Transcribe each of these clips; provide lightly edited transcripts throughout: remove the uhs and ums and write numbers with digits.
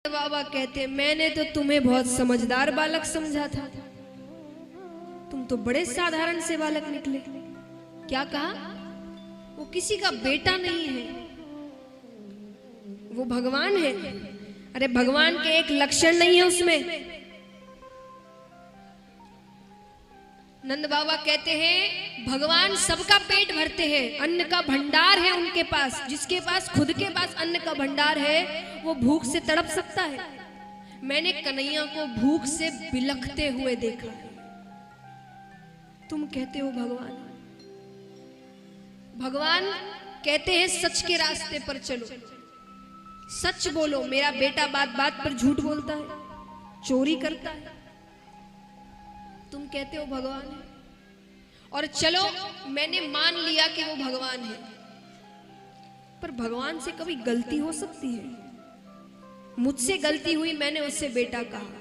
बाबा कहते मैंने तो तुम्हें बहुत समझदार बालक समझा था, तुम तो बड़े साधारण से बालक निकले। क्या कहा? वो किसी का बेटा नहीं है, वो भगवान है। अरे भगवान के एक लक्षण नहीं है उसमें। नंद बाबा कहते हैं भगवान सबका पेट भरते हैं, अन्न का भंडार है उनके पास। जिसके पास खुद के पास अन्न का भंडार है वो भूख से तड़प सकता है। मैंने कन्हैया को भूख से बिलखते हुए देखा है। तुम कहते हो भगवान, भगवान कहते हैं सच के रास्ते पर चलो, सच बोलो। मेरा बेटा बात बात पर झूठ बोलता है, चोरी करता है। तुम कहते हो भगवान है, और चलो मैंने मान लिया कि वो भगवान है, पर भगवान से कभी गलती हो सकती है? मुझसे गलती हुई, मैंने उससे बेटा कहा,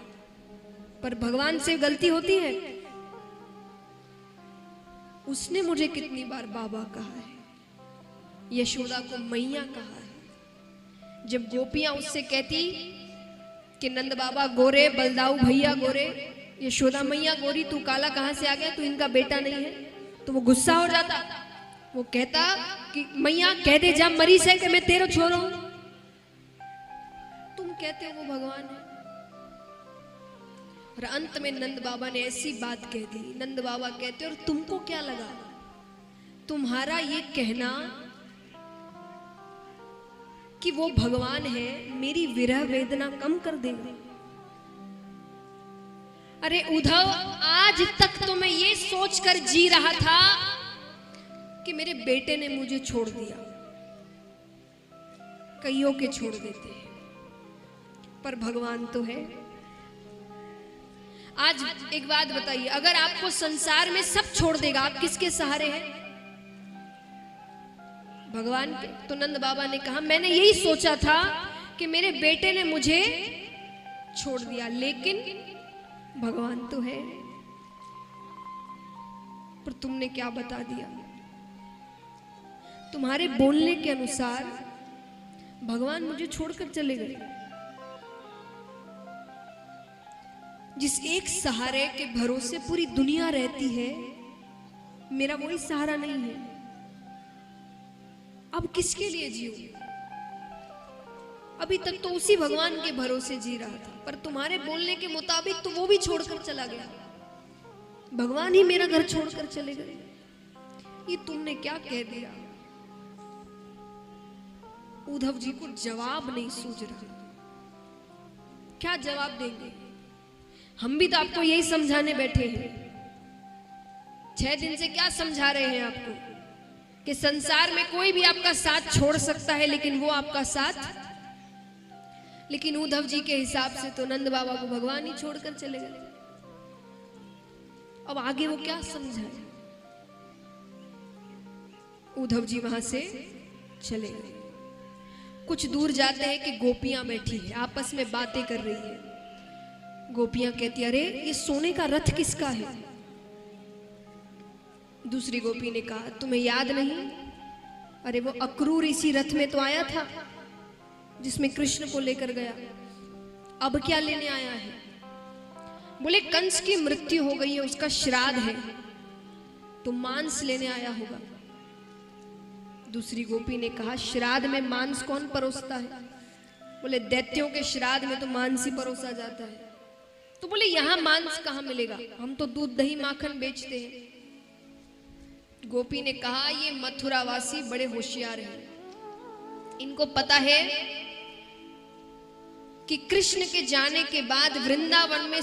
पर भगवान से गलती होती है? उसने मुझे कितनी बार बाबा कहा है, यशोदा को मैया कहा है। जब गोपियां उससे कहती कि नंद बाबा गोरे, बलदाऊ भैया गोरे, यशोदा मैया गोरी, तू काला कहां से आ गया, तू इनका बेटा नहीं है, तो वो गुस्सा हो जाता। वो कहता कि मैया कह दे जा मरी से कि मैं तेरा छोरा हूं। तुम कहते हो वो भगवान है। और अंत में नंद बाबा ने ऐसी बात कह दी। नंद बाबा कहते और तुमको क्या लगा, तुम्हारा ये कहना कि वो भगवान है मेरी विरह वेदना कम कर देगा? अरे उद्धव, आज तक तो मैं ये सोचकर जी रहा था कि मेरे बेटे ने मुझे छोड़ दिया। कईयों के छोड़ देते हैं, पर भगवान तो है। आज एक बात बताइए, अगर आपको संसार में सब छोड़ देगा, आप किसके सहारे हैं? भगवान के। तो नंद बाबा ने कहा मैंने यही सोचा था कि मेरे बेटे ने मुझे छोड़ दिया, लेकिन भगवान तो है। पर तुमने क्या बता दिया? तुम्हारे बोलने के अनुसार भगवान मुझे छोड़कर चले गए। जिस एक सहारे के भरोसे पूरी दुनिया रहती है, मेरा वही सहारा नहीं है। अब किसके लिए जीऊं? अभी तक तो उसी भगवान के भरोसे जी रहा था, पर तुम्हारे बोलने के मुताबिक तो वो भी छोड़कर चला गया। भगवान ही मेरा घर छोड़कर चले गए। ये तुमने क्या कह दिया? उद्धव जी को जवाब नहीं सूझ रहा। क्या जवाब देंगे? हम भी तो आपको यही समझाने बैठे हैं। 6 दिन से क्या समझा रहे हैं आपको कि संसार में कोई भी आपका साथ छोड़ सकता है, लेकिन वो आपका साथ। लेकिन उद्धव जी के हिसाब से तो नंद बाबा को भगवान ही छोड़कर चले गए। अब आगे वो क्या समझाए? उद्धव जी वहां से चले गए। कुछ दूर जाते हैं कि गोपियां बैठी है, आपस में बातें कर रही है। गोपियां कहती अरे ये सोने का रथ किसका है? दूसरी गोपी ने कहा तुम्हें याद नहीं? अरे वो अक्रूर इसी रथ में तो आया था जिसमें कृष्ण को लेकर गया। अब क्या लेने आया है? बोले कंस की मृत्यु हो गई है, उसका श्राद्ध है, तो मांस लेने आया होगा। दूसरी गोपी ने कहा श्राद्ध में मांस कौन परोसता है? बोले दैत्यों के श्राद्ध में तो मांस ही परोसा जाता है। तो बोले यहां मांस कहां मिलेगा, हम तो दूध दही माखन बेचते हैं। गोपी ने कहा ये मथुरावासी बड़े होशियार हैं, इनको पता है कि कृष्ण के जाने के बाद वृंदावन में